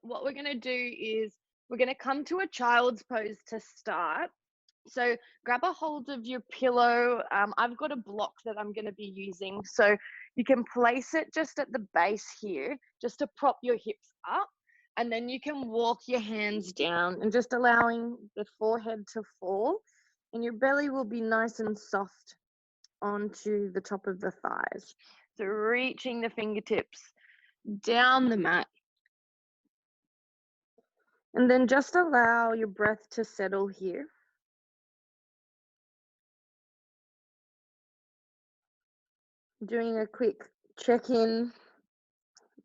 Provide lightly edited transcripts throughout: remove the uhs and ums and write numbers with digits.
What we're going to do is we're going to come to a child's pose to start. So grab a hold of your pillow. I've got a block that I'm going to be using. So you can place it just at the base here, just to prop your hips up. And then you can walk your hands down and just allowing the forehead to fall. And your belly will be nice and soft onto the top of the thighs. So reaching the fingertips down the mat. And then just allow your breath to settle here. Doing a quick check-in,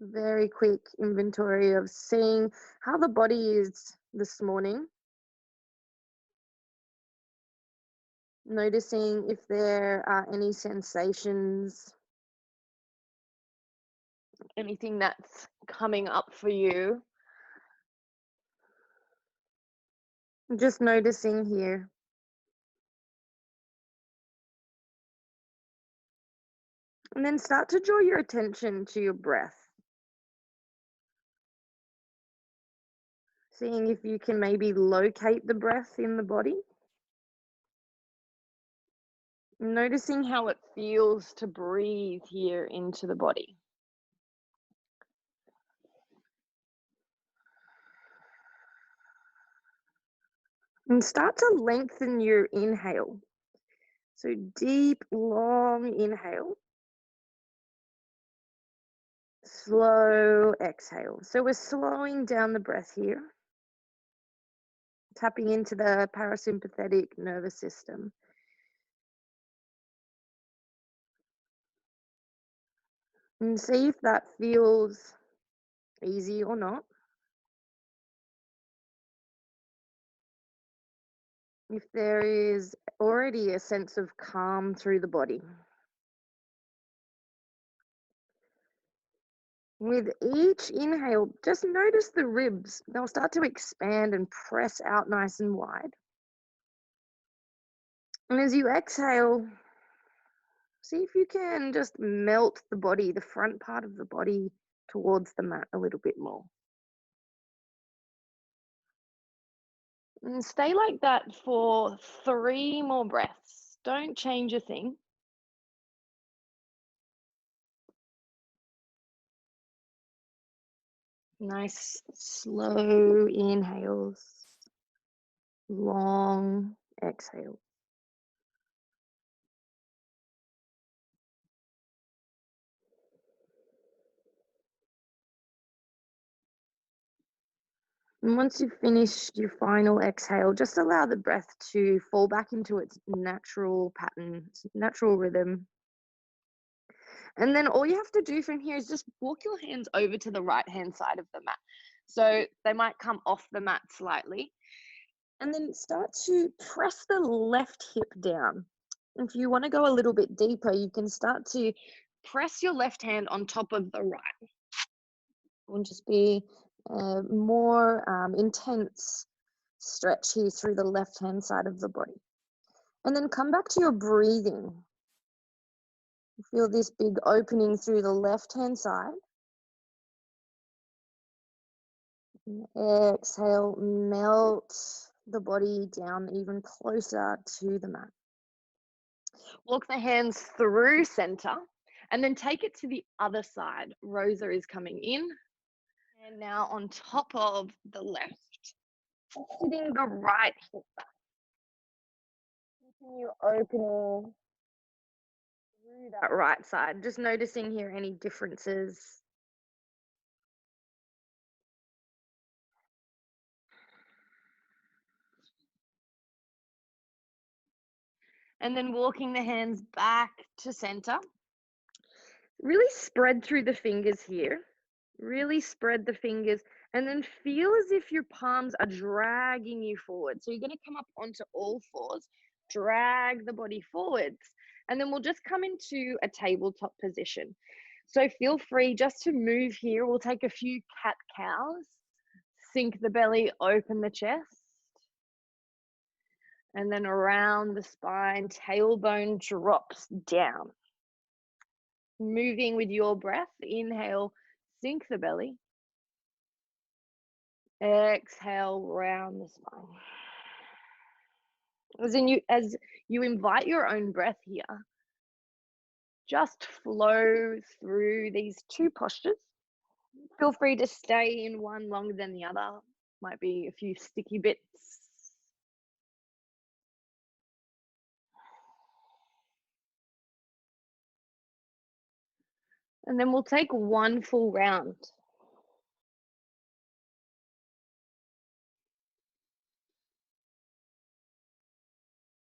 very quick inventory of seeing how the body is this morning. Noticing if there are any sensations, anything that's coming up for you. Just noticing here. And then start to draw your attention to your breath. Seeing if you can maybe locate the breath in the body. Noticing how it feels to breathe here into the body. And start to lengthen your inhale. So deep, long inhale. Slow exhale. So we're slowing down the breath here. Tapping into the parasympathetic nervous system. And see if that feels easy or not. If there is already a sense of calm through the body. With each inhale, just notice the ribs. They'll start to expand and press out nice and wide. And as you exhale, see if you can just melt the body, the front part of the body, towards the mat a little bit more. And stay like that for 3 more breaths. Don't change a thing. Nice, slow inhales, long exhale. And once you've finished your final exhale, just allow the breath to fall back into its natural pattern, its natural rhythm. And then all you have to do from here is just walk your hands over to the right-hand side of the mat. So they might come off the mat slightly. And then start to press the left hip down. If you want to go a little bit deeper, you can start to press your left hand on top of the right. It will just be a more intense stretch here through the left-hand side of the body. And then come back to your breathing. Feel this big opening through the left-hand side. And exhale, melt the body down even closer to the mat. Walk the hands through center and then take it to the other side. Rosa is coming in. And now on top of the left, sitting the right hip back. Continue opening through that right side. Just noticing here any differences. And then walking the hands back to center. Really spread through the fingers here. Really spread the fingers and then feel as if your palms are dragging you forward. So you're going to come up onto all fours, drag the body forwards, and then we'll just come into a tabletop position. So feel free just to move here. We'll take a few cat-cows, sink the belly, open the chest, and then around the spine, tailbone drops down. Moving with your breath, inhale, sink the belly. Exhale, round the spine. As you invite your own breath here, just flow through these two postures. Feel free to stay in one longer than the other. Might be a few sticky bits. And then we'll take one full round.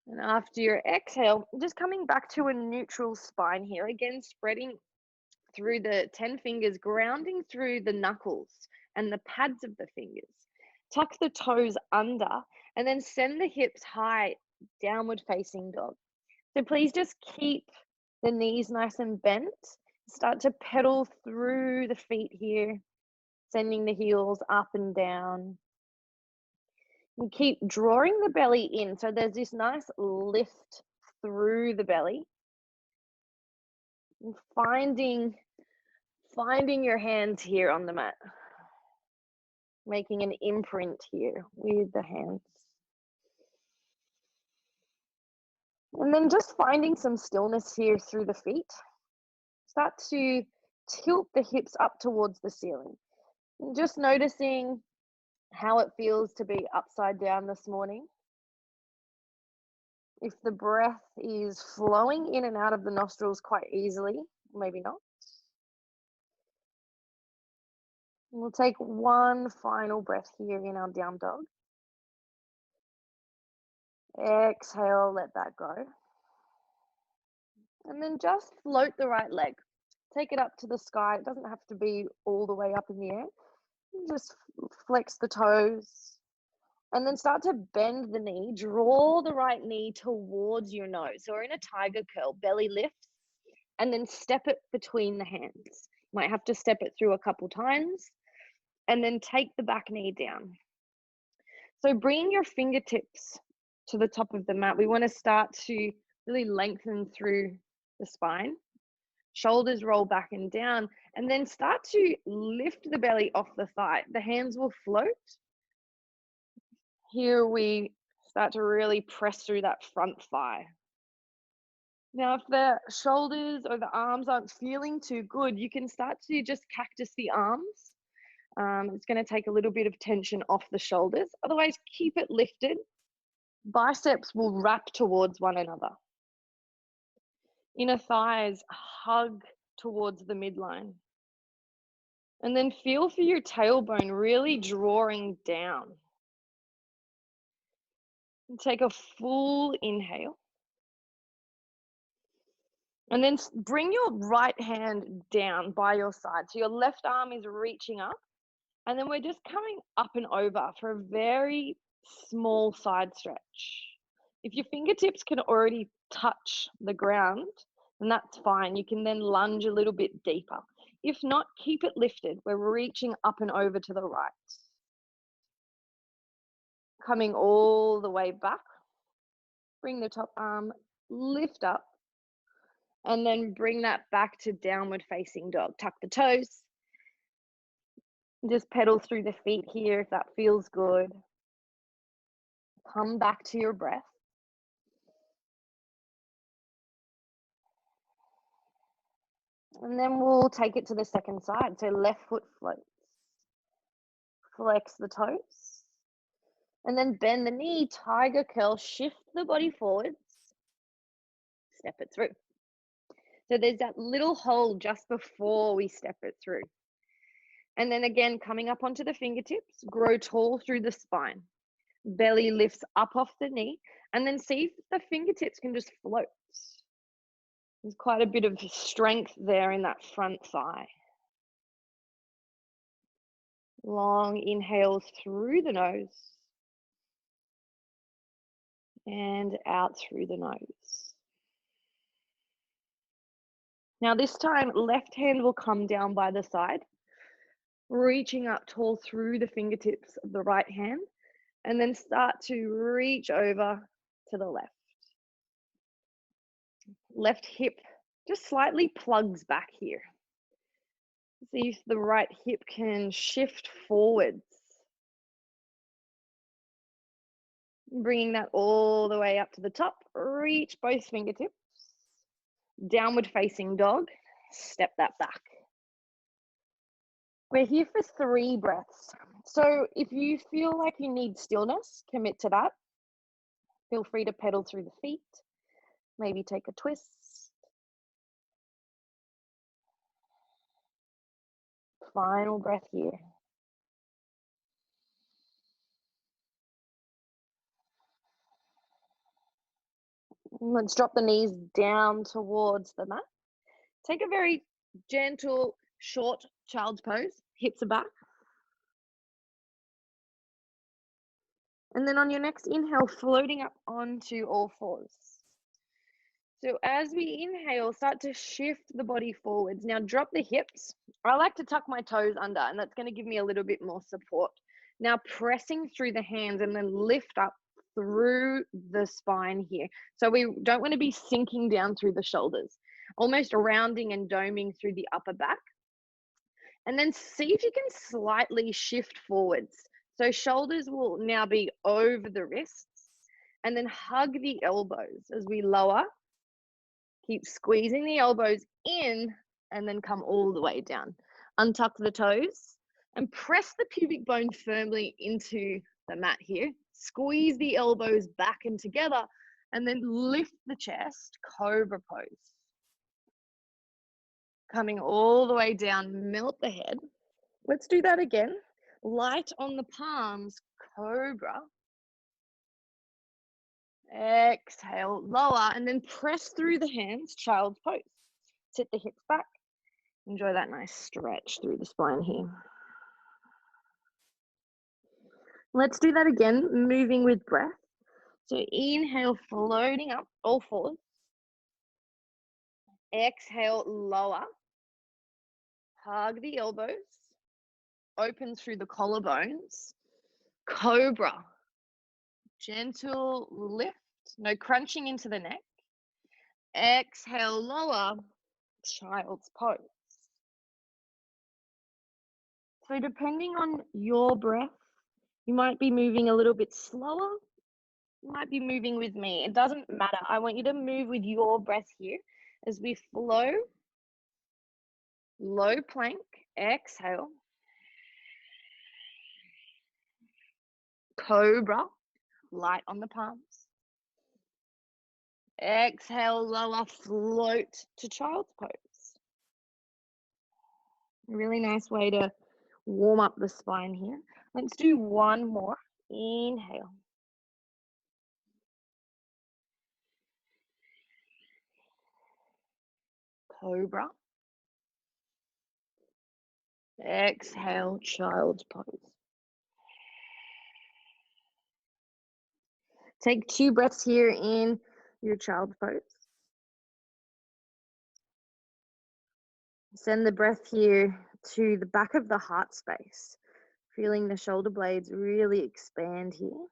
And after your exhale, just coming back to a neutral spine here, again, spreading through the 10 fingers, grounding through the knuckles and the pads of the fingers. Tuck the toes under and then send the hips high, downward facing dog. So please just keep the knees nice and bent. Start to pedal through the feet here, sending the heels up and down. And keep drawing the belly in. So there's this nice lift through the belly. And finding your hands here on the mat. Making an imprint here with the hands. And then just finding some stillness here through the feet. Start to tilt the hips up towards the ceiling. And just noticing how it feels to be upside down this morning. If the breath is flowing in and out of the nostrils quite easily, maybe not. And we'll take one final breath here in our down dog. Exhale, let that go. And then just float the right leg. Take it up to the sky. It doesn't have to be all the way up in the air. Just flex the toes. And then start to bend the knee. Draw the right knee towards your nose. So we're in a tiger curl. Belly lifts. And then step it between the hands. You might have to step it through a couple times. And then take the back knee down. So bring your fingertips to the top of the mat. We want to start to really lengthen through the spine. Shoulders roll back and down, and then start to lift the belly off the thigh. The hands will float. Here we start to really press through that front thigh. Now, if the shoulders or the arms aren't feeling too good, you can start to just cactus the arms. It's going to take a little bit of tension off the shoulders. Otherwise, keep it lifted. Biceps will wrap towards one another. Inner thighs hug towards the midline. And then feel for your tailbone really drawing down. And take a full inhale. And then bring your right hand down by your side. So your left arm is reaching up. And then we're just coming up and over for a very small side stretch. If your fingertips can already touch the ground, then that's fine. You can then lunge a little bit deeper. If not, keep it lifted. We're reaching up and over to the right. Coming all the way back. Bring the top arm, lift up, and then bring that back to downward facing dog. Tuck the toes. Just pedal through the feet here if that feels good. Come back to your breath. And then we'll take it to the second side. So left foot floats. Flex the toes. And then bend the knee, tiger curl, shift the body forwards. Step it through. So there's that little hole just before we step it through. And then again, coming up onto the fingertips, grow tall through the spine. Belly lifts up off the knee. And then see if the fingertips can just float. There's quite a bit of strength there in that front thigh. Long inhales through the nose and out through the nose. Now this time, left hand will come down by the side, reaching up tall through the fingertips of the right hand, and then start to reach over to the left. Left hip just slightly plugs back here. See if the right hip can shift forwards. Bringing that all the way up to the top. Reach both fingertips. Downward facing dog. Step that back. We're here for 3 breaths. So if you feel like you need stillness, commit to that. Feel free to pedal through the feet. Maybe take a twist. Final breath here. Let's drop the knees down towards the mat. Take a very gentle, short child's pose. Hips are back. And then on your next inhale, floating up onto all fours. So as we inhale, start to shift the body forwards. Now drop the hips. I like to tuck my toes under, and that's going to give me a little bit more support. Now pressing through the hands and then lift up through the spine here. So we don't want to be sinking down through the shoulders, almost rounding and doming through the upper back. And then see if you can slightly shift forwards. So shoulders will now be over the wrists, and then hug the elbows as we lower. Keep squeezing the elbows in and then come all the way down. Untuck the toes and press the pubic bone firmly into the mat here. Squeeze the elbows back and together and then lift the chest, cobra pose. Coming all the way down, melt the head. Let's do that again. Light on the palms, cobra. Exhale, lower, and then press through the hands, child's pose. Sit the hips back. Enjoy that nice stretch through the spine here. Let's do that again, moving with breath. So inhale, floating up, all fours. Exhale, lower. Hug the elbows. Open through the collarbones. Cobra. Gentle lift, no crunching into the neck. Exhale, lower, child's pose. So depending on your breath, you might be moving a little bit slower. You might be moving with me. It doesn't matter. I want you to move with your breath here as we flow. Low plank, exhale. Cobra, light on the palms. Exhale, lower, float to child's pose. A really nice way to warm up the spine here. Let's do one more. Inhale. Cobra. Exhale, child's pose. Take 2 breaths here in your child's pose. Send the breath here to the back of the heart space, feeling the shoulder blades really expand here.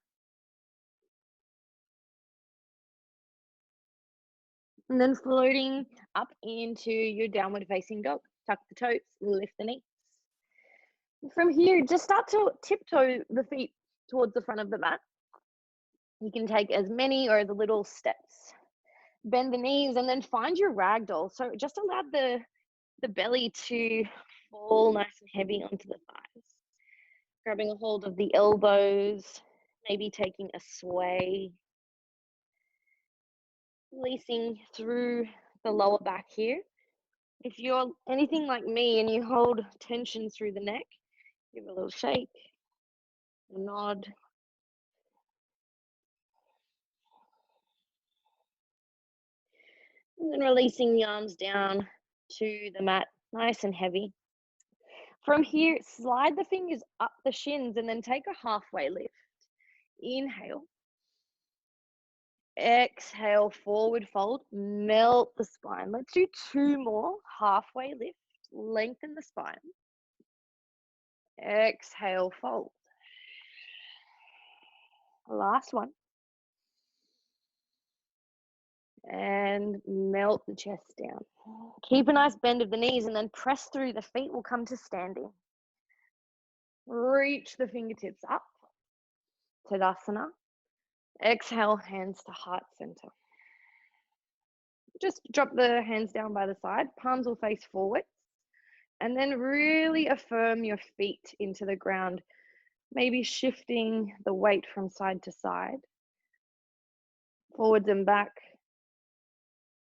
And then floating up into your downward facing dog. Tuck the toes, lift the knees. From here, just start to tiptoe the feet towards the front of the mat. You can take as many or as little steps. Bend the knees and then find your ragdoll. So just allow the belly to fall nice and heavy onto the thighs. Grabbing a hold of the elbows, maybe taking a sway. Releasing through the lower back here. If you're anything like me and you hold tension through the neck, give a little shake, a nod. And then releasing the arms down to the mat, nice and heavy. From here, slide the fingers up the shins and then take a halfway lift. Inhale. Exhale, forward fold, melt the spine. Let's do 2 more. Halfway lift, lengthen the spine. Exhale, fold. Last one. And melt the chest down. Keep a nice bend of the knees and then press through the feet. We'll come to standing. Reach the fingertips up. Tadasana. Exhale, hands to heart center. Just drop the hands down by the side, palms will face forward, and then really affirm your feet into the ground, maybe shifting the weight from side to side, forwards and back,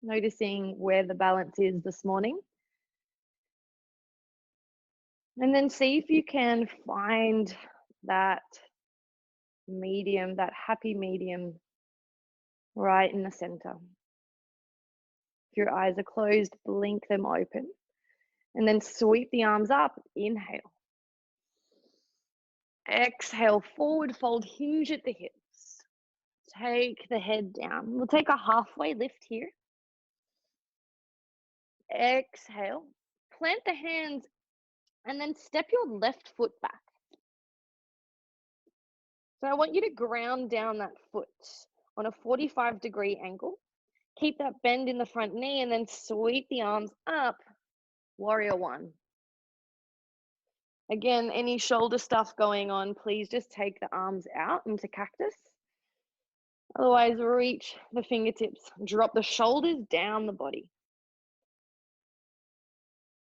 noticing where the balance is this morning. And then see if you can find that medium, that happy medium right in the center. If your eyes are closed, blink them open. And then sweep the arms up, inhale. Exhale, forward fold, hinge at the hips. Take the head down. We'll take a halfway lift here. Exhale, plant the hands and then step your left foot back. So I want you to ground down that foot on a 45-degree angle. Keep that bend in the front knee and then sweep the arms up, warrior one. Again, any shoulder stuff going on, please just take the arms out into cactus. Otherwise, reach the fingertips, drop the shoulders down the body.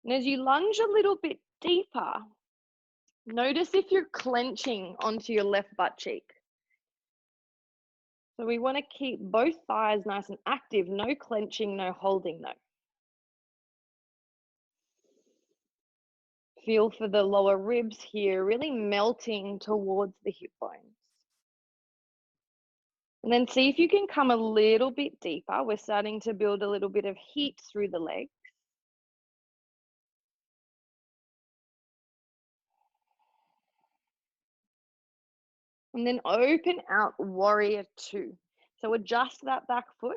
And as you lunge a little bit deeper, notice if you're clenching onto your left butt cheek. So we want to keep both thighs nice and active, no clenching, no holding though. Feel for the lower ribs here, really melting towards the hip bones. And then see if you can come a little bit deeper. We're starting to build a little bit of heat through the legs. And then open out, warrior two. So adjust that back foot.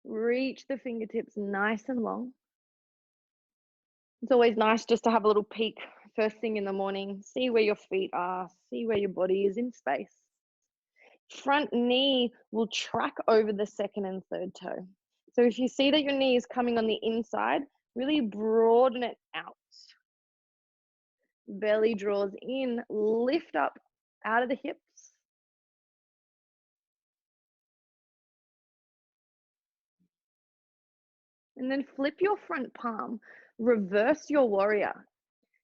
Reach the fingertips nice and long. It's always nice just to have a little peek first thing in the morning. See where your feet are. See where your body is in space. Front knee will track over the second and third toe. So if you see that your knee is coming on the inside, really broaden it out. Belly draws in, lift up out of the hips. And then flip your front palm, reverse your warrior,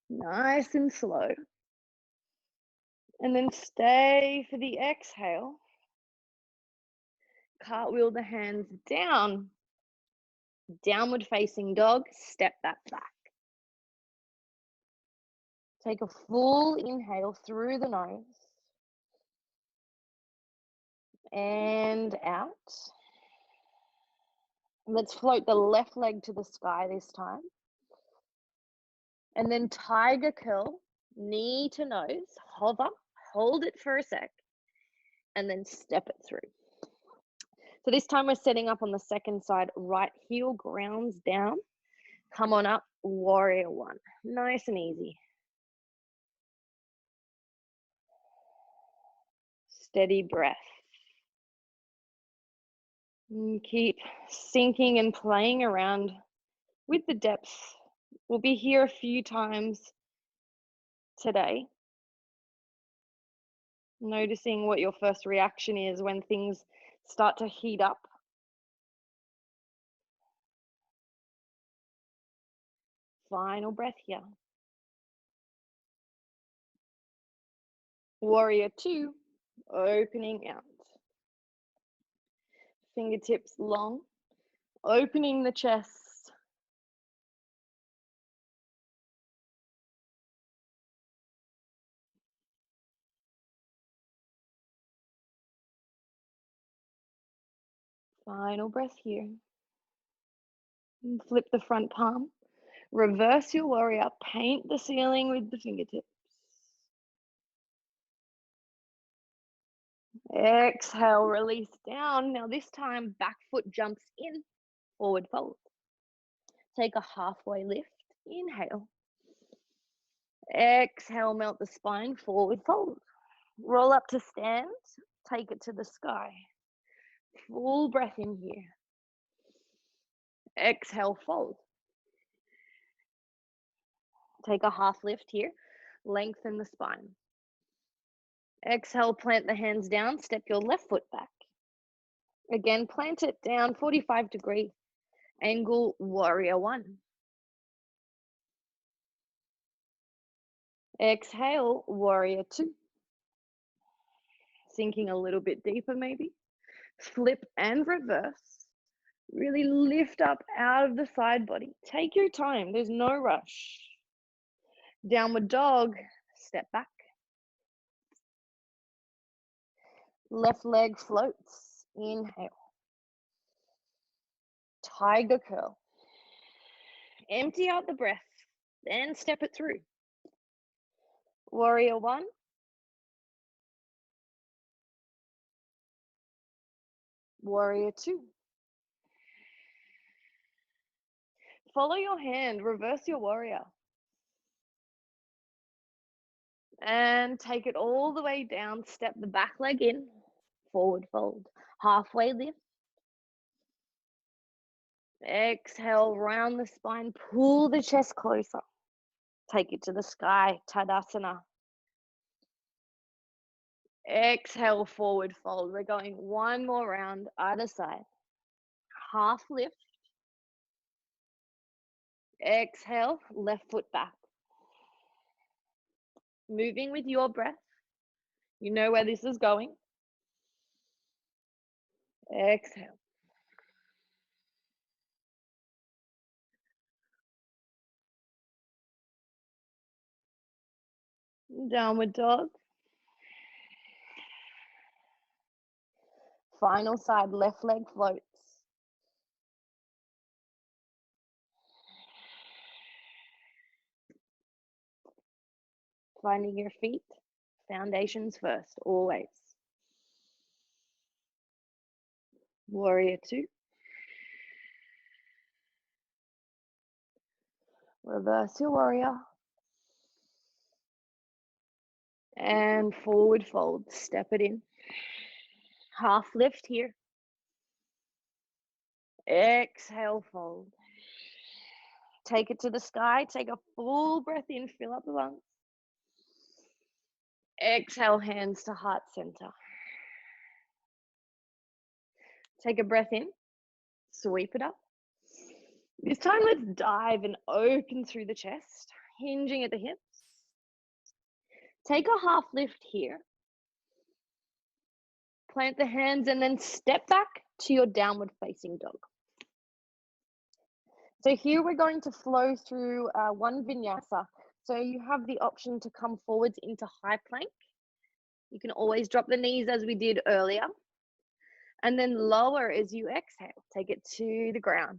nice and slow. And then stay for the exhale. Cartwheel the hands down, downward facing dog, step that back. Take a full inhale through the nose and out. Let's float the left leg to the sky this time. And then tiger curl, knee to nose, hover, hold it for a sec, and then step it through. So this time we're setting up on the second side, right heel grounds down. Come on up, warrior one. Nice and easy. Steady breath. And keep sinking and playing around with the depth. We'll be here a few times today. Noticing what your first reaction is when things start to heat up. Final breath here. Warrior two, opening out. Fingertips long, opening the chest. Final breath here. And flip the front palm. Reverse your warrior. Paint the ceiling with the fingertips. Exhale, release down. Now this time, back foot jumps in, forward fold. Take a halfway lift. Inhale. Exhale, melt the spine, forward fold. Roll up to stand. Take it to the sky. Full breath in here. Exhale, fold. Take a half lift here. Lengthen the spine. Exhale, plant the hands down, step your left foot back. Again, plant it down, 45-degree angle, warrior one. Exhale, warrior two. Sinking a little bit deeper maybe. Flip and reverse. Really lift up out of the side body. Take your time, there's no rush. Downward dog, step back. Left leg floats, inhale. Tiger curl. Empty out the breath, then step it through. Warrior one. Warrior two. Follow your hand, reverse your warrior. And take it all the way down, step the back leg in, forward fold, halfway lift. Exhale, round the spine, pull the chest closer. Take it to the sky, Tadasana. Exhale, forward fold. We're going one more round, either side. Half lift. Exhale, left foot back. Moving with your breath. You know where this is going. Exhale. Downward dog. Final side, left leg floats. Finding your feet, foundations first, always. Warrior two. Reverse your warrior. And forward fold, step it in. Half lift here. Exhale, fold. Take it to the sky, take a full breath in, fill up the lungs. Exhale, hands to heart center. Take a breath in, sweep it up. This time, let's dive and open through the chest, hinging at the hips. Take a half lift here. Plant the hands and then step back to your downward facing dog. So here we're going to flow through one vinyasa. So you have the option to come forwards into high plank. You can always drop the knees as we did earlier. And then lower as you exhale. Take it to the ground.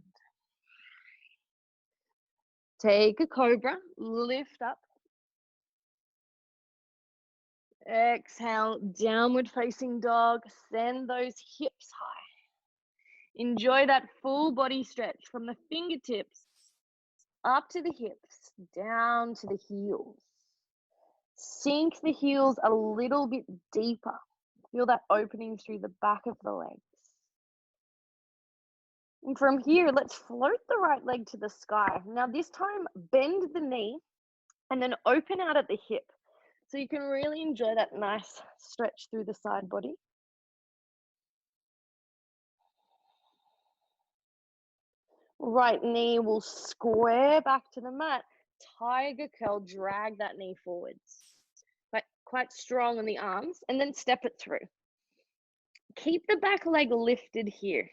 Take a cobra, lift up. Exhale, downward facing dog. Send those hips high. Enjoy that full body stretch from the fingertips up to the hips, down to the heels. Sink the heels a little bit deeper. Feel that opening through the back of the legs. And from here, let's float the right leg to the sky. Now this time, bend the knee and then open out at the hip. So you can really enjoy that nice stretch through the side body. Right knee will square back to the mat. Tiger curl, drag that knee forwards. But quite strong in the arms, and then step it through. Keep the back leg lifted here.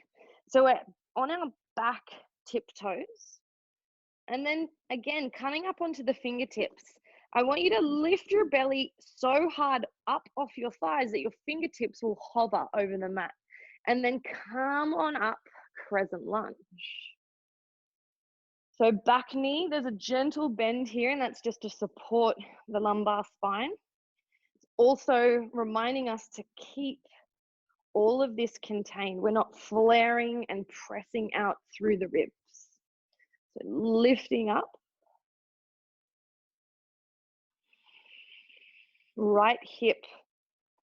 So we're on our back tiptoes. And then again, coming up onto the fingertips. I want you to lift your belly so hard up off your thighs that your fingertips will hover over the mat. And then come on up, crescent lunge. So back knee, there's a gentle bend here, and that's just to support the lumbar spine. Also reminding us to keep all of this contained. We're not flaring and pressing out through the ribs. So lifting up. Right hip.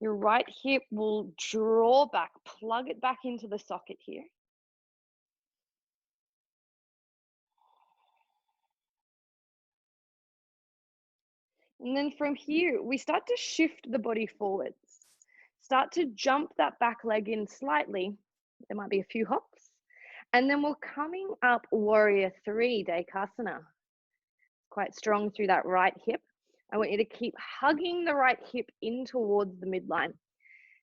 Your right hip will draw back, plug it back into the socket here. And then from here, we start to shift the body forwards. Start to jump that back leg in slightly. There might be a few hops. And then we're coming up warrior 3, Dekasana. Quite strong through that right hip. I want you to keep hugging the right hip in towards the midline.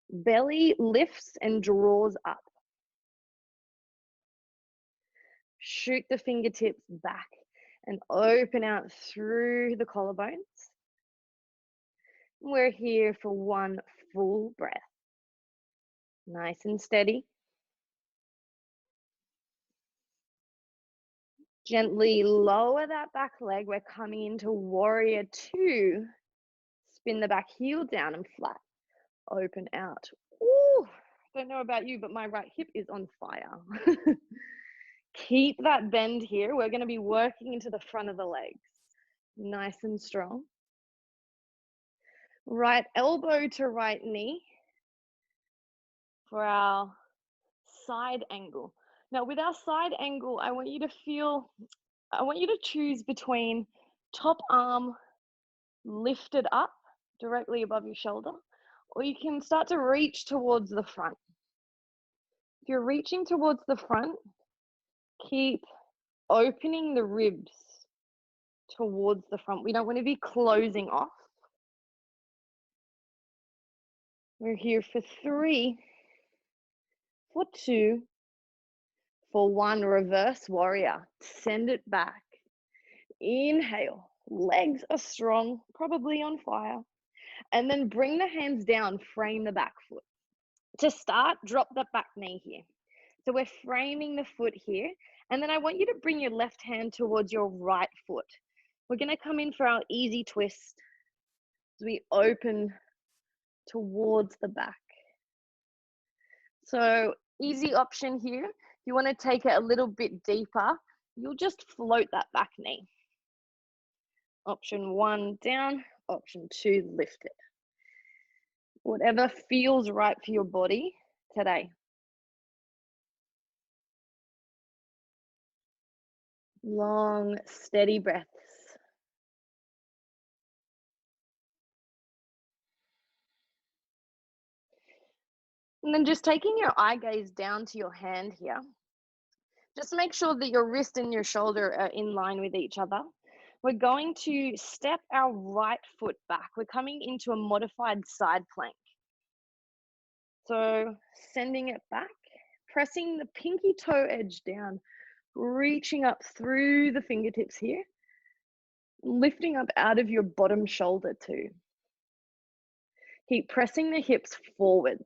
Belly lifts and draws up. Shoot the fingertips back and open out through the collarbones. We're here for one full breath. Nice and steady. Gently lower that back leg. We're coming into warrior 2. Spin the back heel down and flat. Open out. Ooh, don't know about you, but my right hip is on fire. Keep that bend here. We're going to be working into the front of the legs. Nice and strong. Right elbow to right knee for our side angle. Now with our side angle, I want you to choose between top arm lifted up directly above your shoulder, or you can start to reach towards the front. If you're reaching towards the front, keep opening the ribs towards the front. We don't want to be closing off. We're here for 3, for 2, for 1, reverse warrior. Send it back. Inhale. Legs are strong, probably on fire. And then bring the hands down, frame the back foot. To start, drop the back knee here. So we're framing the foot here. And then I want you to bring your left hand towards your right foot. We're going to come in for our easy twist as we open towards the back. So easy option here. If you want to take it a little bit deeper, you'll just float that back knee. Option 1, down. Option 2, lift it. Whatever feels right for your body today. Long, steady breaths. And then just taking your eye gaze down to your hand here. Just make sure that your wrist and your shoulder are in line with each other. We're going to step our right foot back. We're coming into a modified side plank. So sending it back, pressing the pinky toe edge down, reaching up through the fingertips here, lifting up out of your bottom shoulder too. Keep pressing the hips forwards.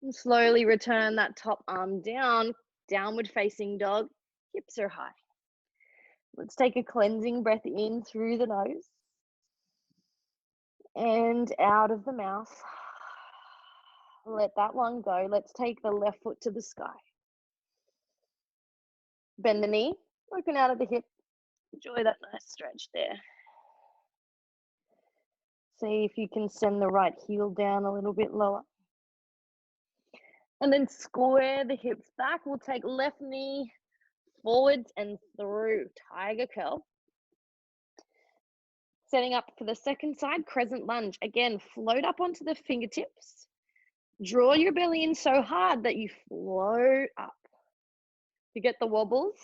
And slowly return that top arm down, downward facing dog, hips are high. Let's take a cleansing breath in through the nose and out of the mouth. Let that one go. Let's take the left foot to the sky. Bend the knee, open out of the hip. Enjoy that nice stretch there. See if you can send the right heel down a little bit lower. And then square the hips back. We'll take left knee forwards and through, tiger curl. Setting up for the second side, crescent lunge. Again, float up onto the fingertips. Draw your belly in so hard that you float up. If you get the wobbles,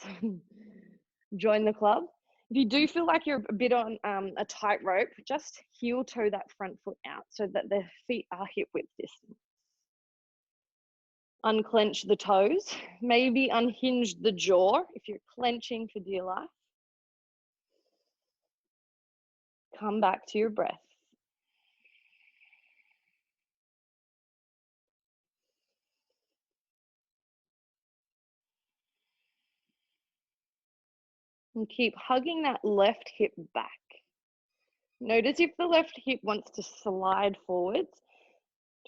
join the club. If you do feel like you're a bit on a tightrope, just heel toe that front foot out so that the feet are hip width distance. Unclench the toes, maybe unhinge the jaw if you're clenching for dear life. Come back to your breath. And keep hugging that left hip back. Notice if the left hip wants to slide forwards,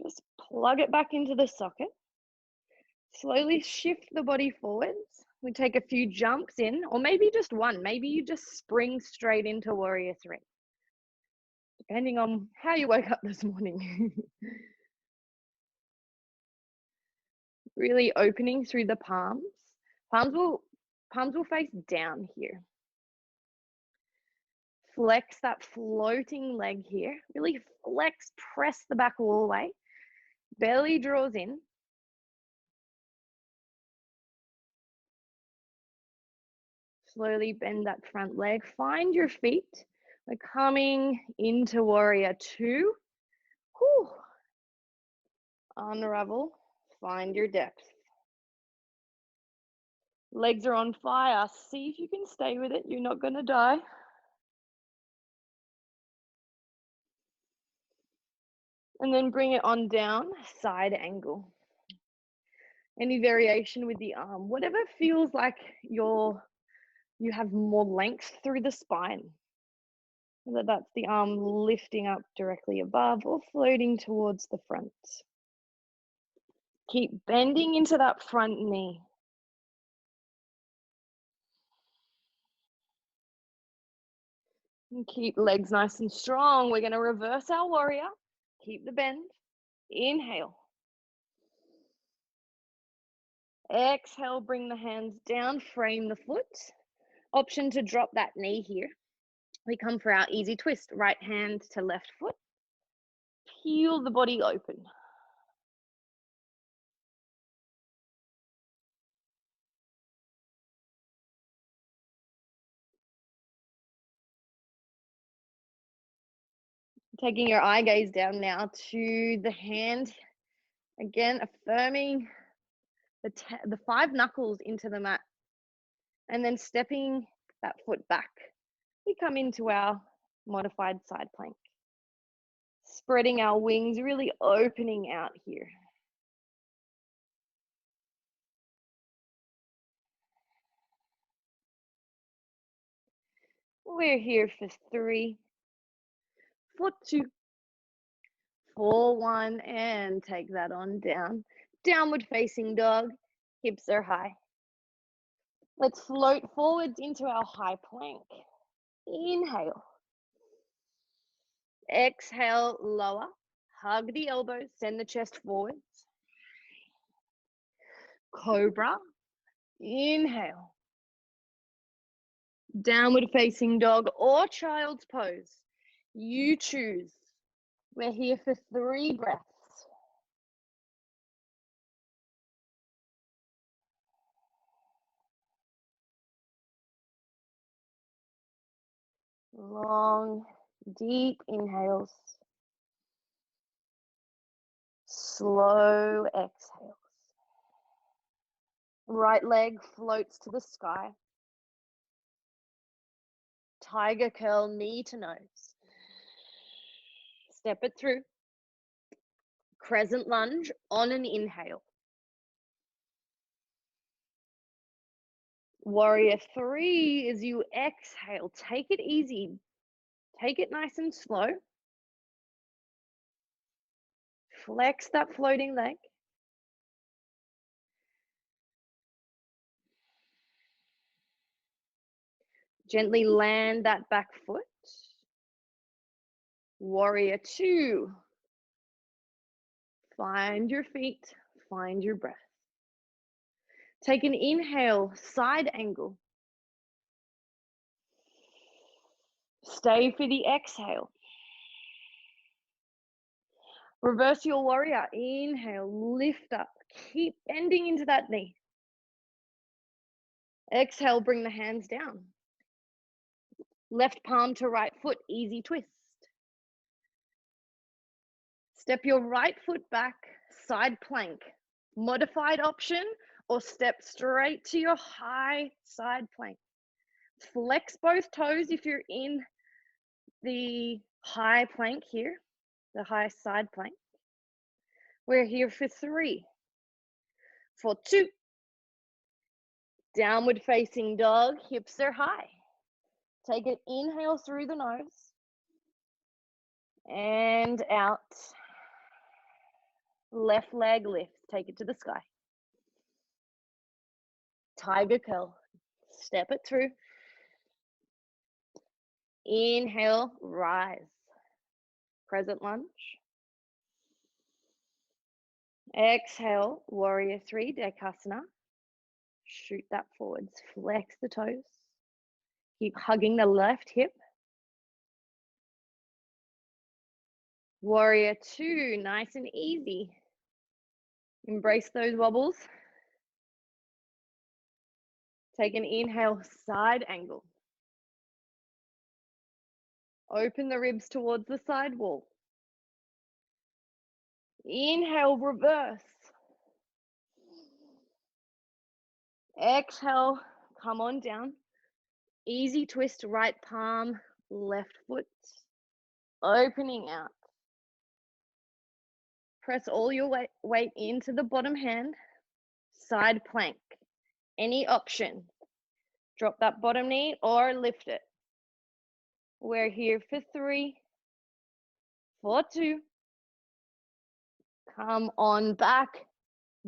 just plug it back into the socket. Slowly shift the body forwards. We take a few jumps in, or maybe just one. Maybe you just spring straight into warrior 3, depending on how you woke up this morning. Really opening through the palms. Palms palms will face down here. Flex that floating leg here. Really flex, press the back all the way. Belly draws in. Slowly bend that front leg. Find your feet. We're coming into warrior two. Whew. Unravel. Find your depth. Legs are on fire. See if you can stay with it. You're not going to die. And then bring it on down, side angle. Any variation with the arm, whatever feels like you have more length through the spine. Whether that's the arm lifting up directly above or floating towards the front. Keep bending into that front knee. And keep legs nice and strong. We're going to reverse our warrior. Keep the bend. Inhale. Exhale, bring the hands down, frame the foot. Option to drop that knee here. We come for our easy twist. Right hand to left foot. Peel the body open. Taking your eye gaze down now to the hand. Again, affirming the 5 knuckles into the mat. And then stepping that foot back. We come into our modified side plank. Spreading our wings, really opening out here. We're here for 3, for 2, for 1, and take that on down. Downward facing dog, hips are high. Let's float forwards into our high plank. Inhale. Exhale, lower. Hug the elbows, send the chest forwards. Cobra. Inhale. Downward facing dog or child's pose. You choose. We're here for 3 breaths. Long, deep inhales. Slow exhales. Right leg floats to the sky. Tiger curl, knee to nose. Step it through. Crescent lunge on an inhale. Warrior 3 as you exhale. Take it easy. Take it nice and slow. Flex that floating leg. Gently land that back foot. Warrior 2. Find your feet, find your breath. Take an inhale, side angle. Stay for the exhale. Reverse your warrior. Inhale, lift up. Keep bending into that knee. Exhale, bring the hands down. Left palm to right foot, easy twist. Step your right foot back, side plank. Modified option, or step straight to your high side plank. Flex both toes if you're in the high plank here, the high side plank. We're here for 3, for 2. Downward facing dog, hips are high. Take an inhale through the nose and out. Left leg lifts, take it to the sky. Tiger curl, step it through. Inhale, rise. Crescent lunge. Exhale, warrior 3, Dekasana. Shoot that forwards. Flex the toes. Keep hugging the left hip. Warrior 2, nice and easy. Embrace those wobbles. Take an inhale, side angle. Open the ribs towards the side wall. Inhale, reverse. Exhale, come on down. Easy twist, right palm, left foot. Opening out. Press all your weight into the bottom hand. Side plank. Any option. Drop that bottom knee or lift it. We're here for 3, for 2. Come on back.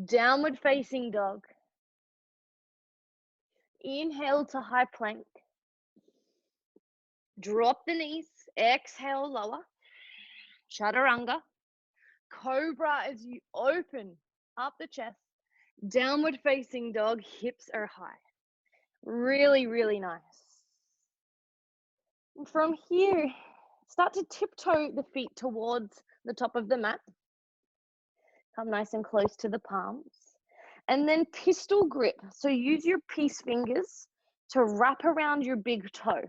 Downward facing dog. Inhale to high plank. Drop the knees. Exhale, lower. Chaturanga. Cobra as you open up the chest. Downward facing dog. Hips are high. Really, really nice. And from here, start to tiptoe the feet towards the top of the mat. Come nice and close to the palms. And then pistol grip. So use your peace fingers to wrap around your big toe.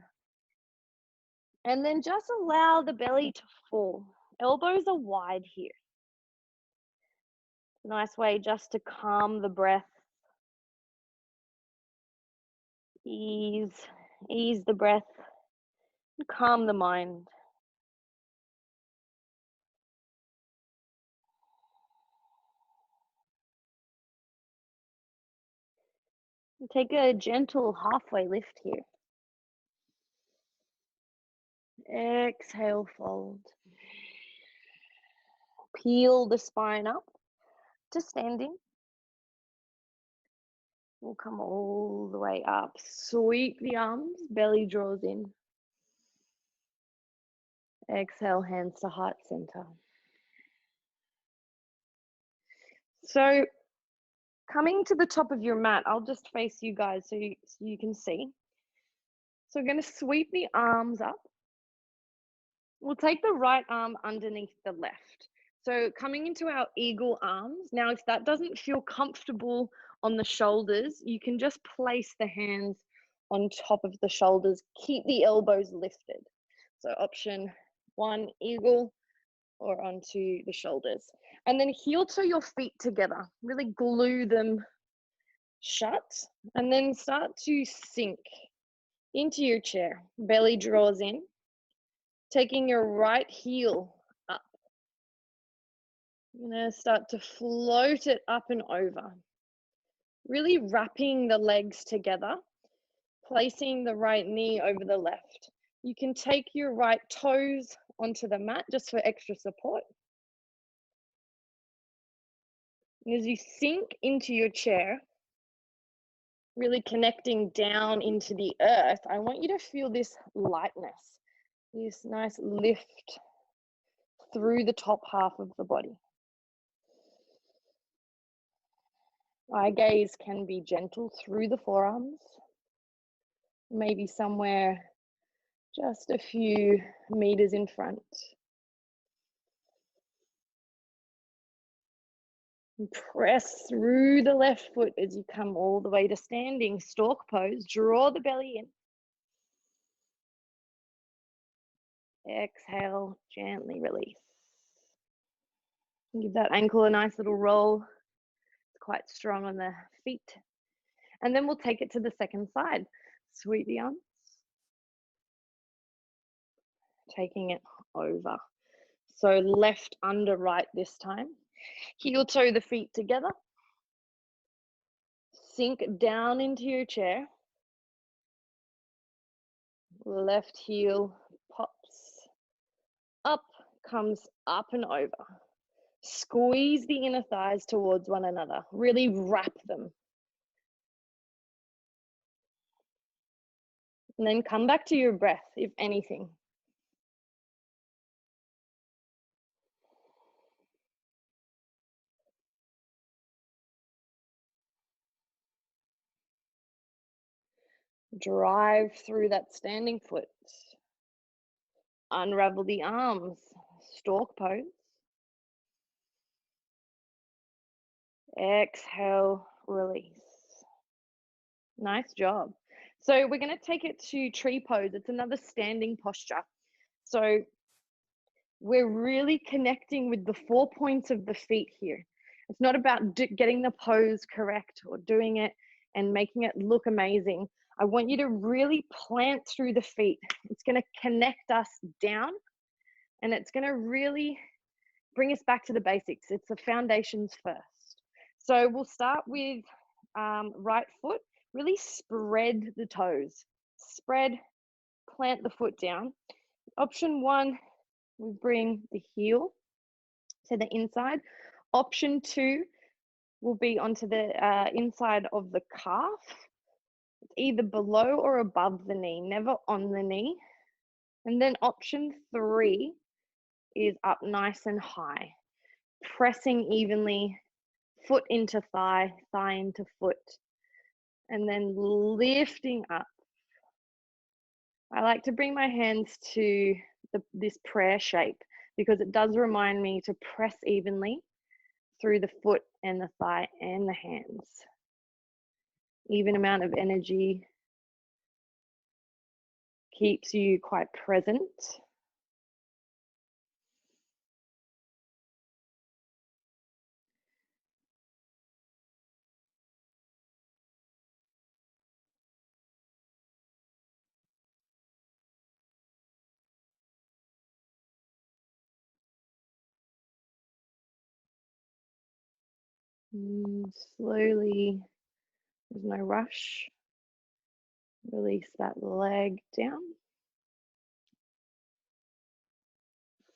And then just allow the belly to fall. Elbows are wide here. Nice way just to calm the breath. Ease the breath. And calm the mind. And take a gentle halfway lift here. Exhale, fold. Peel the spine up to standing. We'll come all the way up. Sweep the arms, belly draws in. Exhale, hands to heart center. So coming to the top of your mat, I'll just face you guys so you can see. So we're going to sweep the arms up. We'll take the right arm underneath the left. So coming into our eagle arms. Now, if that doesn't feel comfortable on the shoulders, you can just place the hands on top of the shoulders. Keep the elbows lifted. So option 1, eagle, or onto the shoulders. And then heel toe your feet together. Really glue them shut. And then start to sink into your chair. Belly draws in. Taking your right heel up. You're going to start to float it up and over. Really wrapping the legs together. Placing the right knee over the left. You can take your right toes onto the mat just for extra support. And as you sink into your chair, really connecting down into the earth, I want you to feel this lightness, this nice lift through the top half of the body. Eye gaze can be gentle through the forearms, maybe somewhere just a few meters in front. And press through the left foot as you come all the way to standing stork pose. Draw the belly in. Exhale, gently release. Give that ankle a nice little roll. It's quite strong on the feet. And then we'll take it to the second side. Sweep the arms. Taking it over. So left under right this time. Heel toe the feet together. Sink down into your chair. Left heel pops up, comes up and over. Squeeze the inner thighs towards one another. Really wrap them. And then come back to your breath, if anything. Drive through that standing foot. Unravel the arms. Stork pose. Exhale, release. Nice job. So we're going to take it to tree pose. It's another standing posture. So we're really connecting with the 4 points of the feet here. It's not about getting the pose correct or doing it and making it look amazing. I want you to really plant through the feet. It's going to connect us down, and it's going to really bring us back to the basics. It's the foundations first. So we'll start with right foot. Really spread the toes. Spread, plant the foot down. Option 1, we bring the heel to the inside. Option 2 will be onto the inside of the calf, either below or above the knee, never on the knee. And then option 3 is up nice and high, pressing evenly, foot into thigh, thigh into foot, and then lifting up. I like to bring my hands to this prayer shape because it does remind me to press evenly through the foot and the thigh and the hands. Even amount of energy keeps you quite present. Slowly, there's no rush. Release that leg down.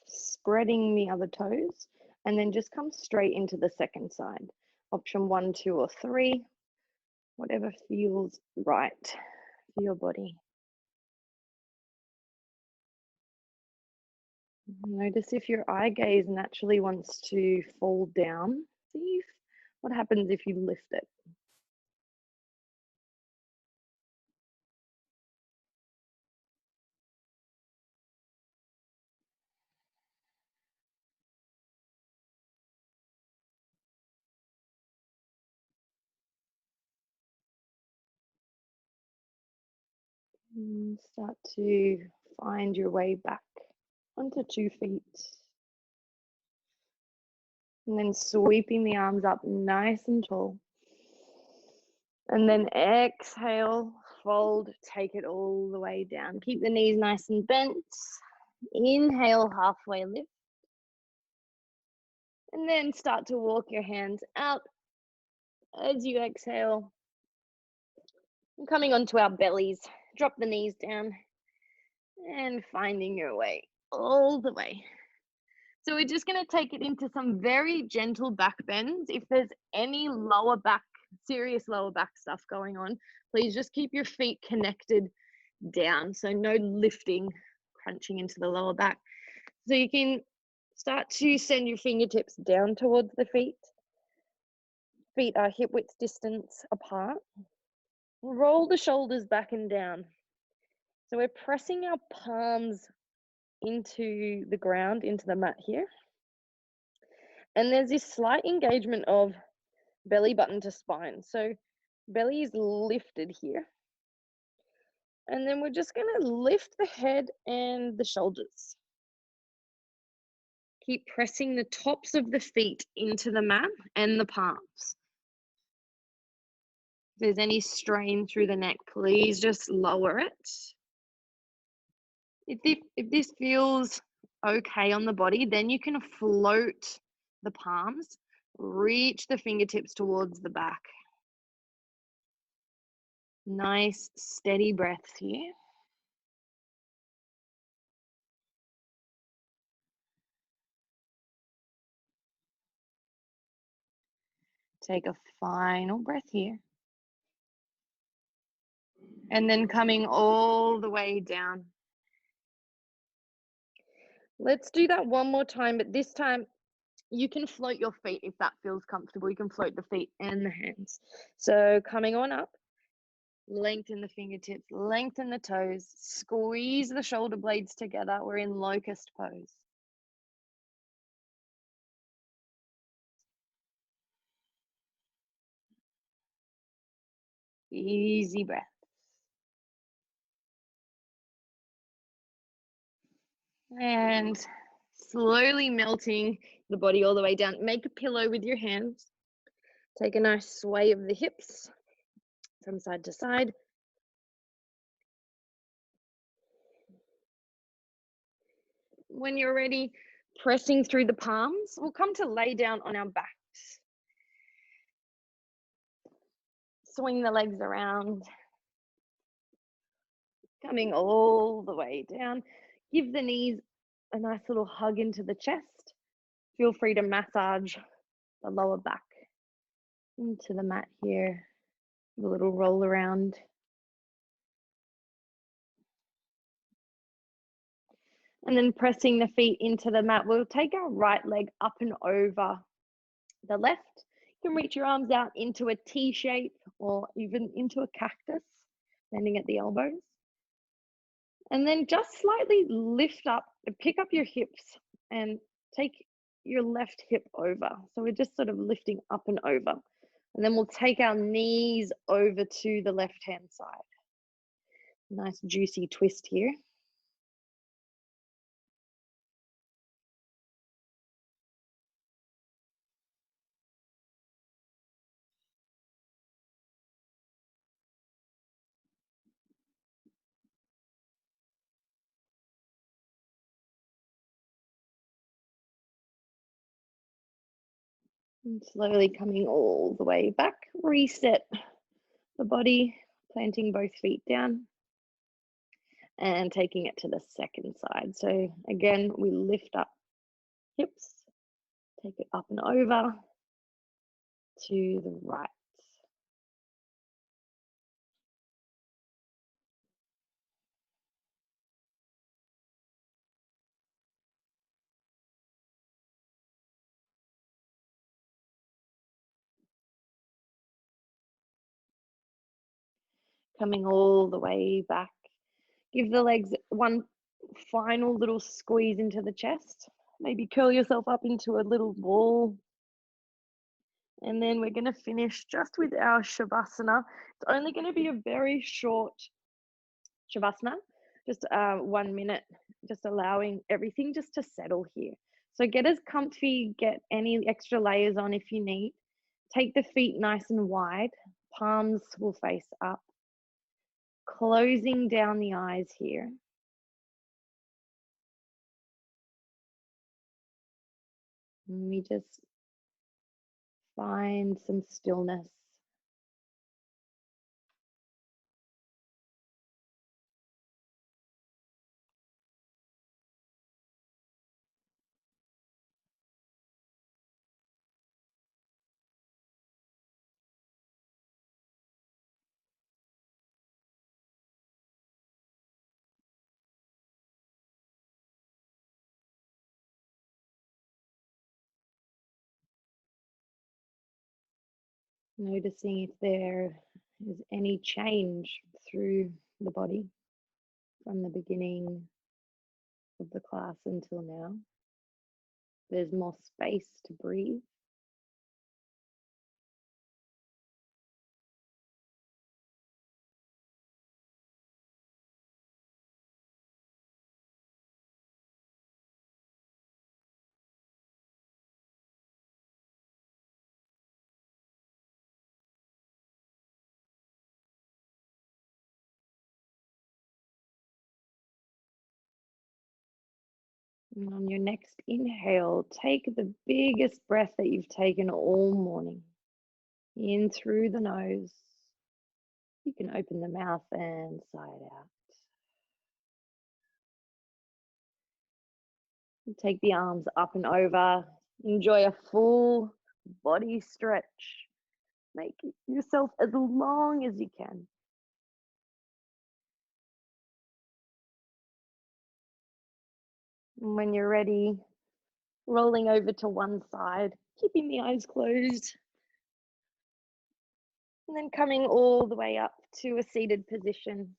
Spreading the other toes, and then just come straight into the second side. Option 1, 2, or 3, whatever feels right for your body. Notice if your eye gaze naturally wants to fall down. See what happens if you lift it. And start to find your way back onto 2 feet. And then sweeping the arms up nice and tall. And then exhale, fold, take it all the way down. Keep the knees nice and bent. Inhale, halfway lift. And then start to walk your hands out as you exhale. And coming onto our bellies, drop the knees down and finding your way all the way. So we're just going to take it into some very gentle back bends. If there's any lower back, serious lower back stuff going on, please just keep your feet connected down. So no lifting, crunching into the lower back. So you can start to send your fingertips down towards the feet. Feet are hip width distance apart. Roll the shoulders back and down. So we're pressing our palms into the ground, into the mat here. And there's this slight engagement of belly button to spine. So belly is lifted here. And then we're just going to lift the head and the shoulders. Keep pressing the tops of the feet into the mat and the palms. If there's any strain through the neck, please just lower it. If this feels okay on the body, then you can float the palms, reach the fingertips towards the back. Nice, steady breaths here. Take a final breath here. And then coming all the way down. Let's do that one more time, but this time you can float your feet if that feels comfortable. You can float the feet and the hands. So coming on up, Lengthen the fingertips, lengthen the toes, squeeze the shoulder blades together. We're in locust pose. Easy breath. And slowly melting the body all the way down. Make a pillow with your hands. Take a nice sway of the hips from side to side. When you're ready, pressing through the palms, we'll come to lay down on our backs. Swing the legs around, coming all the way down. Give the knees a nice little hug into the chest. Feel free to massage the lower back into the mat here. A little roll around. And then pressing the feet into the mat, we'll take our right leg up and over the left. You can reach your arms out into a T shape or even into a cactus, bending at the elbows. And then just slightly lift up and pick up your hips and take your left hip over. So we're just sort of lifting up and over. And then we'll take our knees over to the left-hand side. Nice juicy twist here. And slowly coming all the way back, reset the body, planting both feet down and taking it to the second side. So again, we lift up hips, take it up and over to the right. Coming all the way back. Give the legs one final little squeeze into the chest. Maybe curl yourself up into a little ball. And then we're going to finish just with our Shavasana. It's only going to be a very short Shavasana, just 1 minute, just allowing everything just to settle here. So get as comfy, get any extra layers on if you need. Take the feet nice and wide, palms will face up. Closing down the eyes here. And we just find some stillness. Noticing if there is any change through the body from the beginning of the class until now. There's more space to breathe. And on your next inhale, take the biggest breath that you've taken all morning. In through the nose. You can open the mouth and sigh it out. Take the arms up and over. Enjoy a full body stretch. Make yourself as long as you can. And when you're ready, rolling over to one side, keeping the eyes closed. And then coming all the way up to a seated position.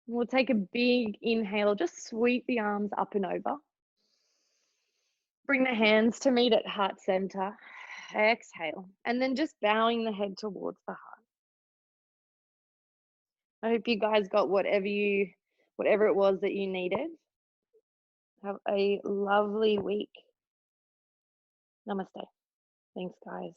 We'll take a big inhale, just sweep the arms up and over. Bring the hands to meet at heart center. Exhale. And then just bowing the head towards the heart. I hope you guys got whatever it was that you needed. Have a lovely week. Namaste. Thanks, guys.